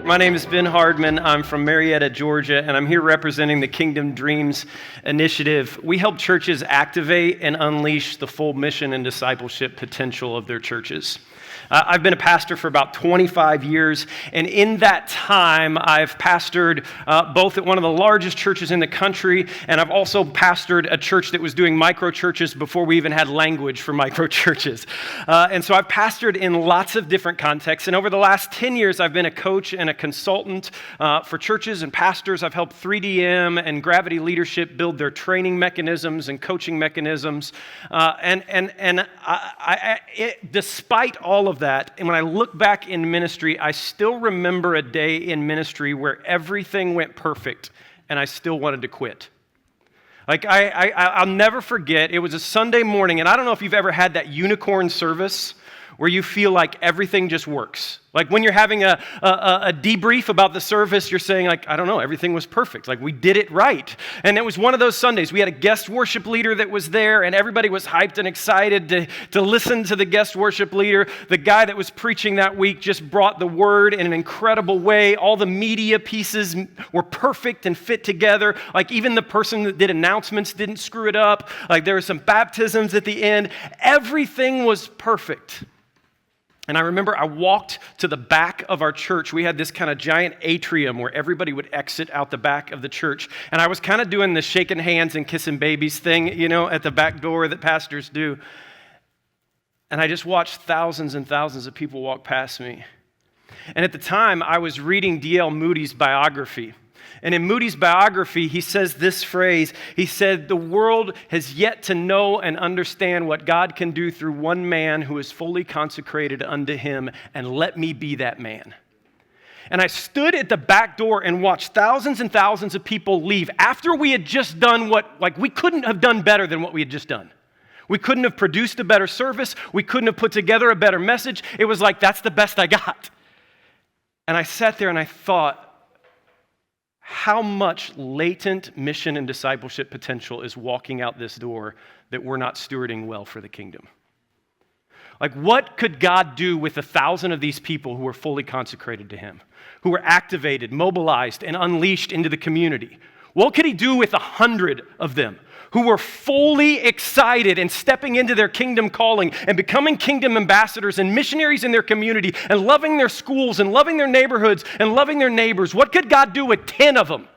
My name is Hardman. I'm from Marietta, Georgia, and I'm here representing the Kingdom Dreams Initiative. We help churches activate and unleash the full mission and discipleship potential of their churches. I've been a pastor for about 25 years, and in that time, I've pastored both at one of the largest churches in the country, and I've also pastored a church that was doing micro churches before we even had language for micro churches. And so I've pastored in lots of different contexts, and over the last 10 years, I've been a coach and a consultant for churches and pastors. I've helped 3DM and Gravity Leadership build their training mechanisms and coaching mechanisms, despite all of that, and when I look back in ministry, I still remember a day in ministry where everything went perfect and I still wanted to quit. I'll never forget, it was a Sunday morning, and I don't know if you've ever had that unicorn service where you feel like everything just works. Like when you're having a debrief about the service, you're saying like, I don't know, everything was perfect. Like we did it right. And it was one of those Sundays. We had a guest worship leader that was there, and everybody was hyped and excited to listen to the guest worship leader. The guy that was preaching that week just brought the word in an incredible way. All the media pieces were perfect and fit together. Like even the person that did announcements didn't screw it up. Like there were some baptisms at the end. Everything was perfect. And I remember I walked to the back of our church. We had this kind of giant atrium where everybody would exit out the back of the church. And I was kind of doing the shaking hands and kissing babies thing, at the back door that pastors do. And I just watched thousands and thousands of people walk past me. And at the time, I was reading D.L. Moody's biography. And in Moody's biography, he says this phrase. He said, "The world has yet to know and understand what God can do through one man who is fully consecrated unto him, and let me be that man." And I stood at the back door and watched thousands and thousands of people leave after we had just done we couldn't have done better than what we had just done. We couldn't have produced a better service. We couldn't have put together a better message. It was like, that's the best I got. And I sat there and I thought, how much latent mission and discipleship potential is walking out this door that we're not stewarding well for the kingdom? Like, what could God do with 1,000 of these people who are fully consecrated to Him, who are activated, mobilized, and unleashed into the community? What could He do with 100 of them who were fully excited and stepping into their kingdom calling and becoming kingdom ambassadors and missionaries in their community and loving their schools and loving their neighborhoods and loving their neighbors? What could God do with 10 of them?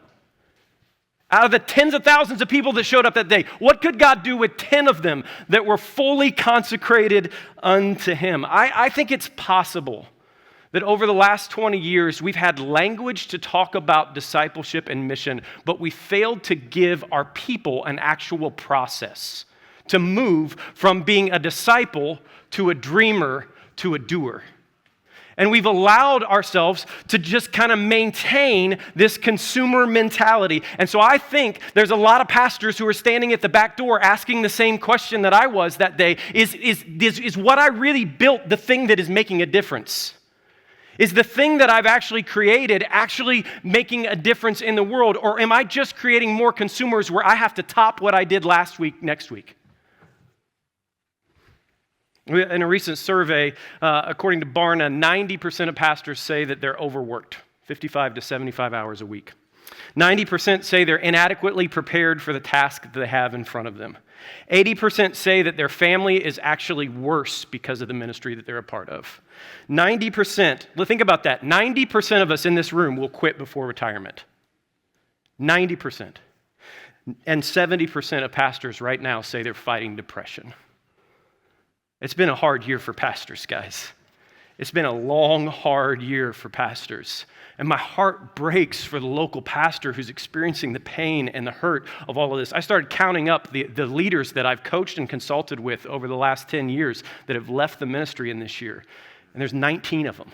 Out of the tens of thousands of people that showed up that day, what could God do with 10 of them that were fully consecrated unto Him? I think it's possible that over the last 20 years, we've had language to talk about discipleship and mission, but we failed to give our people an actual process to move from being a disciple to a dreamer to a doer. And we've allowed ourselves to just kind of maintain this consumer mentality. And so I think there's a lot of pastors who are standing at the back door asking the same question that I was that day. Is what I really built the thing that is making a difference? Is the thing that I've actually created actually making a difference in the world? Or am I just creating more consumers where I have to top what I did last week next week? In a recent survey, according to Barna, 90% of pastors say that they're overworked, 55 to 75 hours a week. 90% say they're inadequately prepared for the task that they have in front of them. 80% say that their family is actually worse because of the ministry that they're a part of. 90%, think about that, 90% of us in this room will quit before retirement. 90%. And 70% of pastors right now say they're fighting depression. It's been a hard year for pastors, guys. It's been a long, hard year for pastors. And my heart breaks for the local pastor who's experiencing the pain and the hurt of all of this. I started counting up the leaders that I've coached and consulted with over the last 10 years that have left the ministry in this year. And there's 19 of them.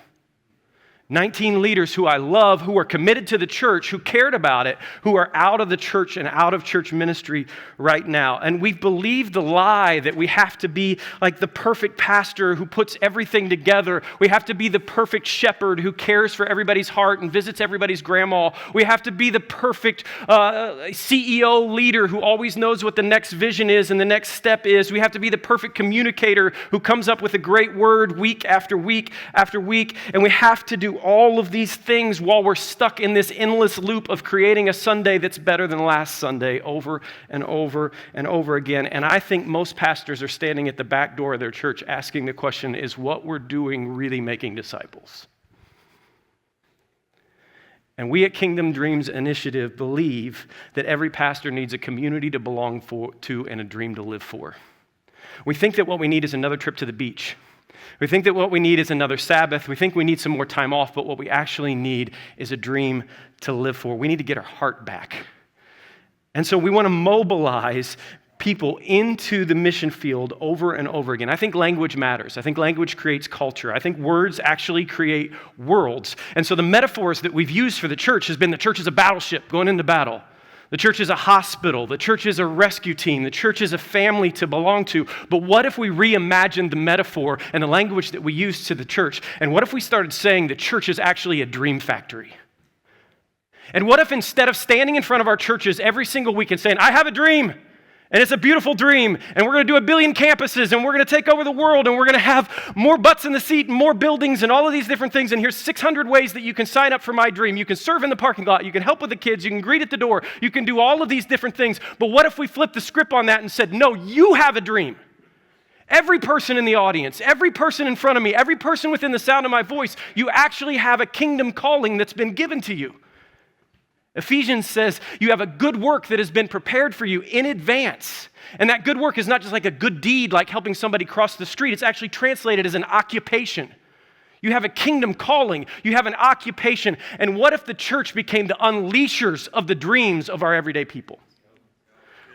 19 leaders who I love, who are committed to the church, who cared about it, who are out of the church and out of church ministry right now. And we've believed the lie that we have to be like the perfect pastor who puts everything together. We have to be the perfect shepherd who cares for everybody's heart and visits everybody's grandma. We have to be the perfect CEO leader who always knows what the next vision is and the next step is. We have to be the perfect communicator who comes up with a great word week after week after week. And we have to do do all of these things while we're stuck in this endless loop of creating a Sunday that's better than last Sunday over and over and over again. And I think most pastors are standing at the back door of their church asking the question, is what we're doing really making disciples? And we at Kingdom Dreams Initiative believe that every pastor needs a community to belong to and a dream to live for. We think that what we need is another trip to the beach. We think that what we need is another Sabbath. We think we need some more time off, but what we actually need is a dream to live for. We need to get our heart back. And so we want to mobilize people into the mission field over and over again. I think language matters. I think language creates culture. I think words actually create worlds. And so the metaphors that we've used for the church has been the church is a battleship going into battle. The church is a hospital. The church is a rescue team. The church is a family to belong to. But what if we reimagined the metaphor and the language that we use to the church? And what if we started saying the church is actually a dream factory? And what if instead of standing in front of our churches every single week and saying, I have a dream, and it's a beautiful dream, and we're going to do 1 billion campuses, and we're going to take over the world, and we're going to have more butts in the seat and more buildings and all of these different things, and here's 600 ways that you can sign up for my dream. You can serve in the parking lot, you can help with the kids, you can greet at the door, you can do all of these different things. But what if we flipped the script on that and said, no, you have a dream. Every person in the audience, every person in front of me, every person within the sound of my voice, you actually have a kingdom calling that's been given to you. Ephesians says you have a good work that has been prepared for you in advance. And that good work is not just like a good deed, like helping somebody cross the street. It's actually translated as an occupation. You have a kingdom calling. You have an occupation. And what if the church became the unleashers of the dreams of our everyday people?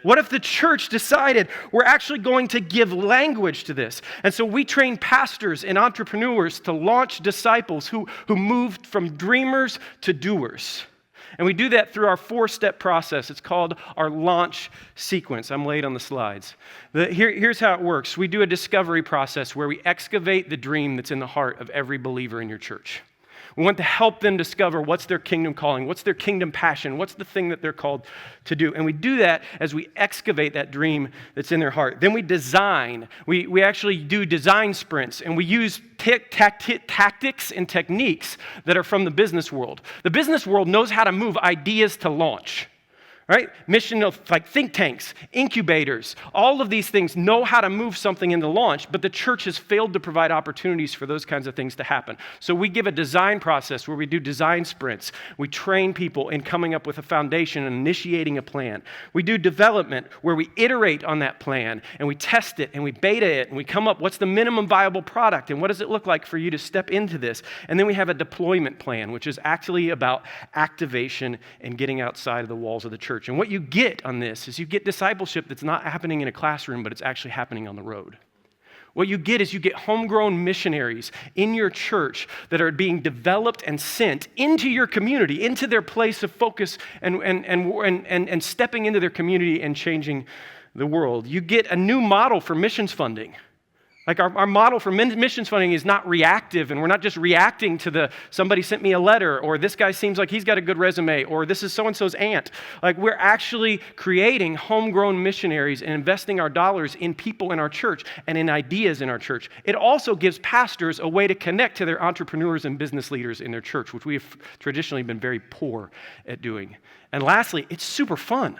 What if the church decided we're actually going to give language to this? And so we train pastors and entrepreneurs to launch disciples who moved from dreamers to doers. And we do that through our 4-step process. It's called our launch sequence. I'm late on the slides. Here's how it works. We do a discovery process where we excavate the dream that's in the heart of every believer in your church. We want to help them discover what's their kingdom calling, what's their kingdom passion, what's the thing that they're called to do. And we do that as we excavate that dream that's in their heart. Then we design. We actually do design sprints, and we use tactics and techniques that are from the business world. The business world knows how to move ideas to launch. Right? Mission of like think tanks, incubators, all of these things know how to move something into launch, but the church has failed to provide opportunities for those kinds of things to happen. So we give a design process where we do design sprints. We train people in coming up with a foundation and initiating a plan. We do development where we iterate on that plan and we test it and we beta it and we come up, what's the minimum viable product and what does it look like for you to step into this? And then we have a deployment plan, which is actually about activation and getting outside of the walls of the church. And what you get on this is you get discipleship that's not happening in a classroom, but it's actually happening on the road. What you get is you get homegrown missionaries in your church that are being developed and sent into your community, into their place of focus and stepping into their community and changing the world. You get a new model for missions funding. Like our model for missions funding is not reactive, and we're not just reacting to somebody sent me a letter, or this guy seems like he's got a good resume, or this is so-and-so's aunt. Like we're actually creating homegrown missionaries and investing our dollars in people in our church and in ideas in our church. It also gives pastors a way to connect to their entrepreneurs and business leaders in their church, which we have traditionally been very poor at doing. And lastly, it's super fun.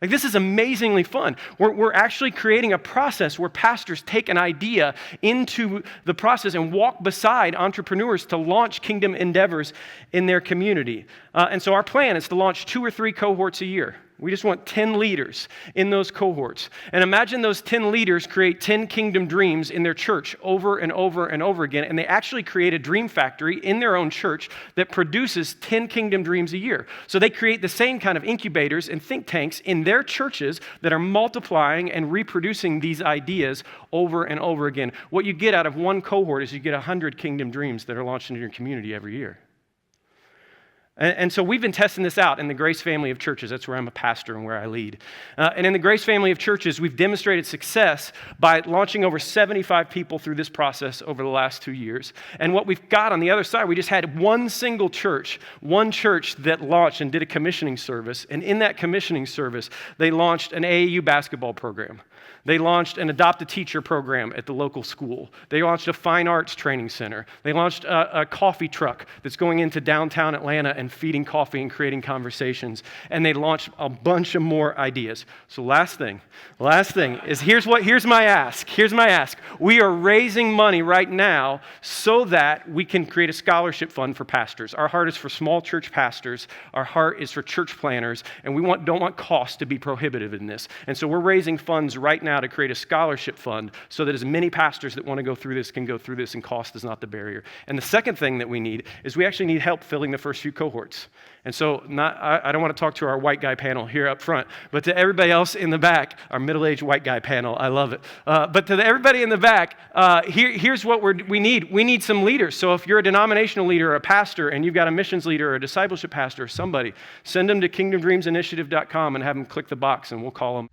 Like this is amazingly fun. We're actually creating a process where pastors take an idea into the process and walk beside entrepreneurs to launch kingdom endeavors in their community. And so our plan is to launch 2 or 3 cohorts a year. We just want 10 leaders in those cohorts. And imagine those 10 leaders create 10 kingdom dreams in their church over and over and over again. And they actually create a dream factory in their own church that produces 10 kingdom dreams a year. So they create the same kind of incubators and think tanks in their churches that are multiplying and reproducing these ideas over and over again. What you get out of one cohort is you get 100 kingdom dreams that are launched in your community every year. And so we've been testing this out in the Grace family of churches. That's where I'm a pastor and where I lead. And in the Grace family of churches, we've demonstrated success by launching over 75 people through this process over the last 2 years. And what we've got on the other side, we just had one church that launched and did a commissioning service. And in that commissioning service, they launched an AAU basketball program They launched an Adopt a Teacher program at the local school. They launched a fine arts training center. They launched a coffee truck that's going into downtown Atlanta and feeding coffee and creating conversations. And they launched a bunch of more ideas. So last thing is here's my ask. Here's my ask. We are raising money right now so that we can create a scholarship fund for pastors. Our heart is for small church pastors. Our heart is for church planners, and we don't want costs to be prohibitive in this. And so we're raising funds right now to create a scholarship fund so that as many pastors that want to go through this can go through this, and cost is not the barrier. And the second thing that we need is we actually need help filling the first few cohorts. And so I don't want to talk to our white guy panel here up front, but to everybody else in the back, our middle-aged white guy panel, I love it. But to everybody in the back, here's what we need. We need some leaders. So if you're a denominational leader or a pastor and you've got a missions leader or a discipleship pastor or somebody, send them to kingdomdreamsinitiative.com and have them click the box and we'll call them.